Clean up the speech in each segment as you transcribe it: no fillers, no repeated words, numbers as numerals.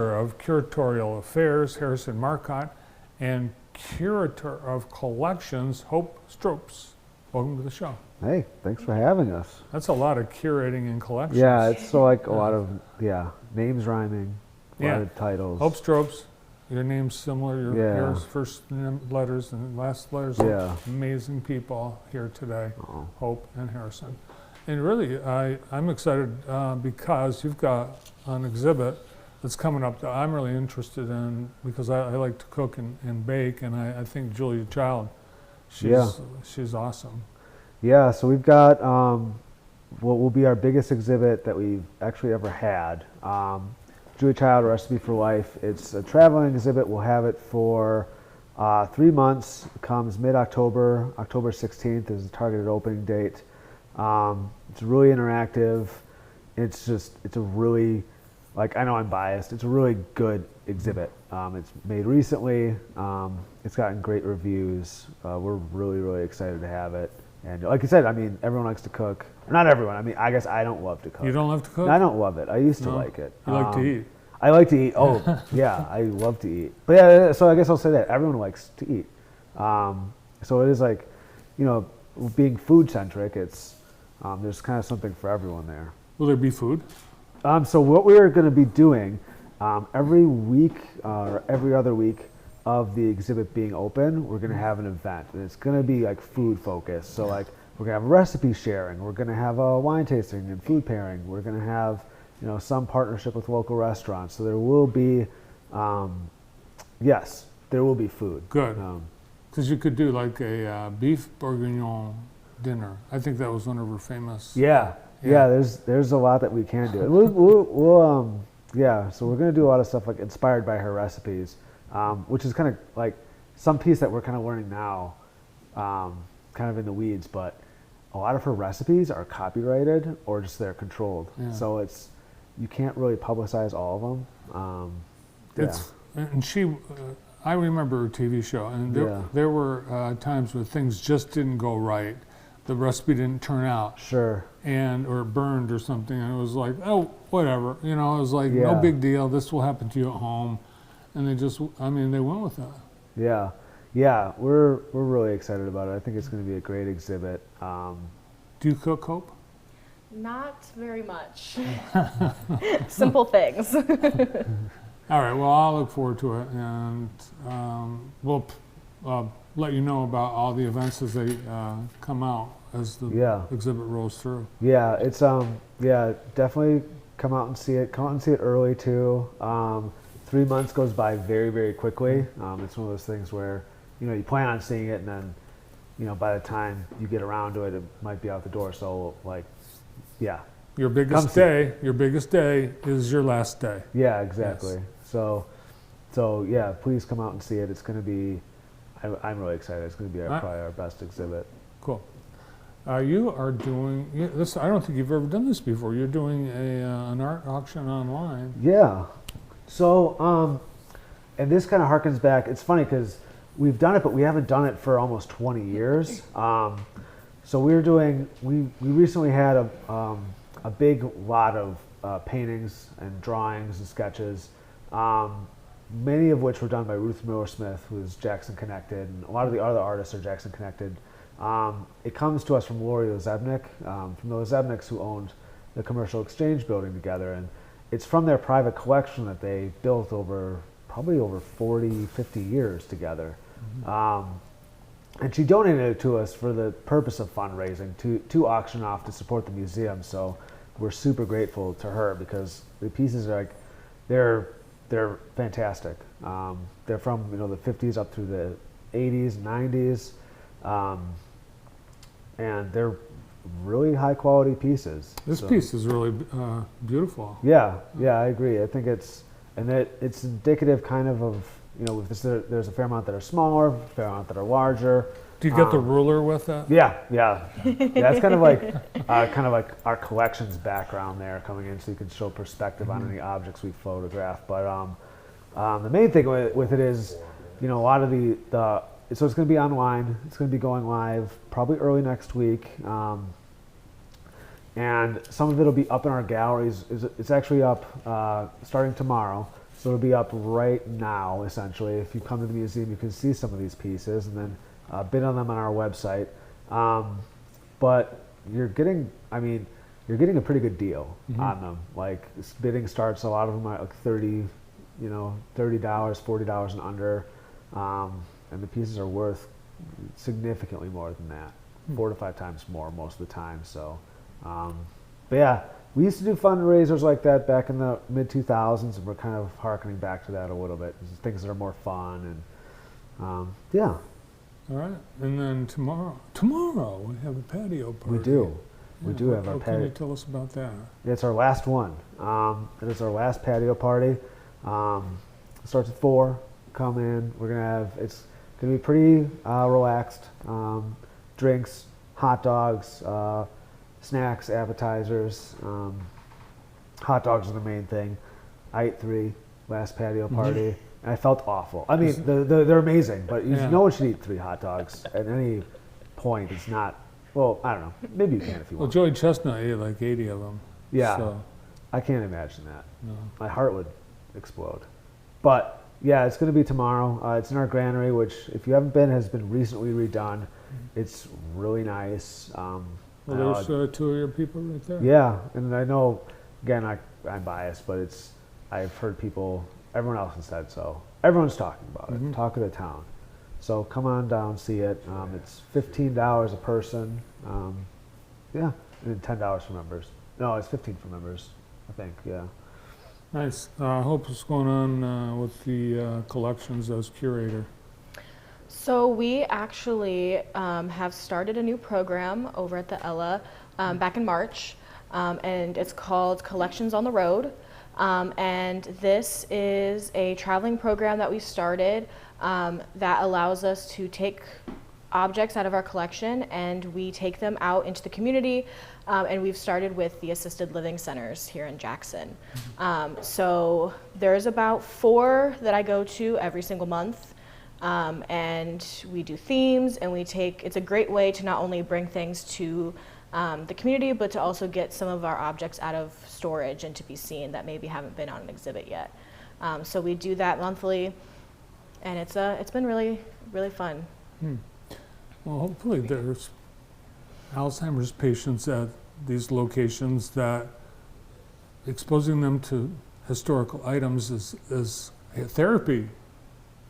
of Curatorial Affairs, Harrison Marcotte, and Curator of Collections, Hope Stropes. Welcome to the show. Hey, thanks for having us. That's a lot of curating and collections. Yeah, it's so like a lot of, names rhyming, a lot of titles. Hope Stropes, your name's similar, your first letters and last letters. Yeah. Amazing people here today, Oh. Hope and Harrison. And really, I'm excited because you've got an exhibit that's coming up that I'm really interested in because I like to cook and bake, and I think Julia Child, she's awesome. Yeah, so we've got what will be our biggest exhibit that we've actually ever had. Julia Child Recipe for Life. It's a traveling exhibit. We'll have it for 3 months. It comes mid-October. October 16th is the targeted opening date. It's really interactive. It's a really, I know I'm biased, it's a really good exhibit. It's made recently. It's gotten great reviews. We're really, really excited to have it. And like I said, I mean, everyone likes to cook. Not everyone. I mean, I guess I don't love to cook. You don't love to cook? I don't love it. I used to like it. You like to eat? I like to eat. Oh, yeah, I love to eat. But yeah, so I guess I'll say that. Everyone likes to eat. So it is being food-centric, it's there's kind of something for everyone there. Will there be food? So what we're going to be doing every week or every other week of the exhibit being open, we're going to have an event. And it's going to be food focused. So we're going to have recipe sharing. We're going to have a wine tasting and food pairing. We're going to have some partnership with local restaurants. So there will be, yes, there will be food. Good. Because you could do a beef bourguignon dinner. I think that was one of her famous. Yeah. There's a lot that we can do. We'll so we're going to do a lot of stuff inspired by her recipes, which is kind of some piece that we're kind of learning now, kind of in the weeds, but a lot of her recipes are copyrighted or just they're controlled. Yeah. So you can't really publicize all of them. I remember her TV show, and there were times where things just didn't go right. The recipe didn't turn out. Sure. Or it burned or something, and it was oh, whatever. It was no big deal. This will happen to you at home. And they went with that. Yeah. Yeah, we're really excited about it. I think it's going to be a great exhibit. Do you cook, Hope? Not very much. Simple things. All right, well, I'll look forward to it, and we'll let you know about all the events as they come out as the exhibit rolls through. Yeah, it's definitely come out and see it. Come out and see it early too. 3 months goes by very, very quickly. It's one of those things where you plan on seeing it, and then by the time you get around to it, it might be out the door. So your biggest day is your last day. Yeah, exactly. Yes. So yeah, please come out and see it. It's going to be, I'm really excited. It's going to be probably our best exhibit. Cool. You are doing this. I don't think you've ever done this before. You're doing an art auction online. Yeah. So, and this kind of harkens back. It's funny because we've done it, but we haven't done it for almost 20 years. So we recently had a big lot of paintings and drawings and sketches, many of which were done by Ruth Miller Smith, who is Jackson Connected, and a lot of the other artists are Jackson Connected. It comes to us from Lori Ozebnik, from the Ozebniks who owned the Commercial Exchange building together, and it's from their private collection that they built probably over 40, 50 years together. Mm-hmm. And she donated it to us for the purpose of fundraising, to auction off to support the museum. So we're super grateful to her because the pieces are they're fantastic. They're from the 50s up through the 80s, 90s, and they're really high quality pieces. This piece is really beautiful. Yeah, I agree. I think it's indicative kind of there's a fair amount that are smaller, a fair amount that are larger. Do you get the ruler with it? Yeah. It's kind of like our collections background there coming in, so you can show perspective on any objects we photograph. But the main thing with it is, a lot of so it's going to be online. It's going to be going live probably early next week. And some of it will be up in our galleries. It's actually up starting tomorrow. So it'll be up right now, essentially. If you come to the museum, you can see some of these pieces and then bid on them on our website. But you're getting, I mean, you're getting a pretty good deal on them. Like bidding starts, a lot of them are like $30, $40 and under. And the pieces are worth significantly more than that, 4 to 5 times more most of the time. So, but yeah, we used to do fundraisers like that back in the mid 2000s, and we're kind of harkening back to that a little bit. Things that are more fun and yeah. All right, and then tomorrow we have a patio party. We do. We Yeah, do have our what can you patio. tell us about that? It's our last one. It is our last patio party. Starts at 4. Come in. We're gonna have. It's gonna be pretty relaxed. Drinks, hot dogs, snacks, appetizers. Hot dogs are the main thing. I ate 3 last patio party. And I felt awful. I mean, they're amazing, but no one should eat 3 hot dogs at any point. It's not. Well, I don't know. Maybe you can if you Well, want. Joey Chestnut ate like 80 of them. Yeah. So, I can't imagine that. no. My heart would explode. But yeah, it's going to be tomorrow. It's in our granary, which, if you haven't been, has been recently redone. It's really nice. I Well, know there's 2 of your people right there. yeah, and I know, again, I'm biased, but I've heard people, everyone else has said so. Everyone's talking about it. Talk of the town. So come on down, see it. It's $15 a person. Yeah, and then $10 for members. No, it's 15 for members, I think. Yeah. Nice. Hope, what's going on with the collections as curator? So we actually have started a new program over at the Ella back in March, and it's called Collections on the Road. And this is a traveling program that we started that allows us to take objects out of our collection and we take them out into the community. And we've started with the assisted living centers here in Jackson. So there's about 4 that I go to every single month. And we do themes, and it's a great way to not only bring things to the community, but to also get some of our objects out of storage and to be seen that maybe haven't been on an exhibit yet. So we do that monthly, and it's been really, really fun. Well, hopefully there's Alzheimer's patients at these locations that exposing them to historical items is a therapy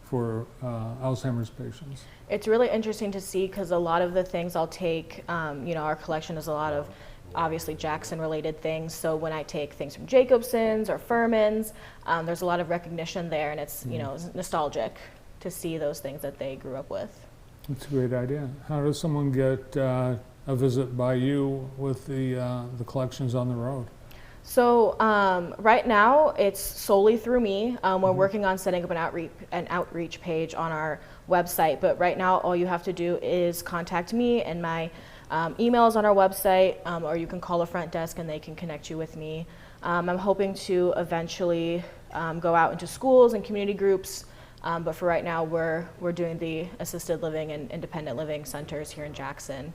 for Alzheimer's patients. It's really interesting to see because a lot of the things I'll take, our collection is a lot of obviously Jackson related things. So when I take things from Jacobson's or Furman's, there's a lot of recognition there, and it's, it's nostalgic to see those things that they grew up with. That's a great idea. How does someone get a visit by you with the collections on the road? So right now it's solely through me. We're working on setting up an outreach page on our website, but right now all you have to do is contact me, and my email is on our website, or you can call the front desk and they can connect you with me. I'm hoping to eventually go out into schools and community groups, but for right now we're doing the assisted living and independent living centers here in Jackson.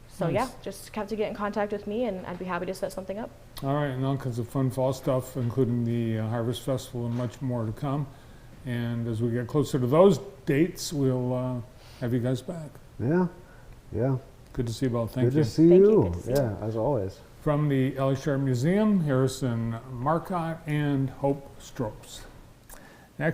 So Nice. yeah, just have to get in contact with me, and I'd be happy to set something up. All right, and all kinds of fun fall stuff, including the Harvest Festival and much more to come. And as we get closer to those dates, we'll have you guys back. Yeah. Yeah. Good to see you both. Thank Good you. to see Thank you. you. Good to see Yeah, as always. From the Ellie Sharp Museum, Harrison Marcotte and Hope Stropes.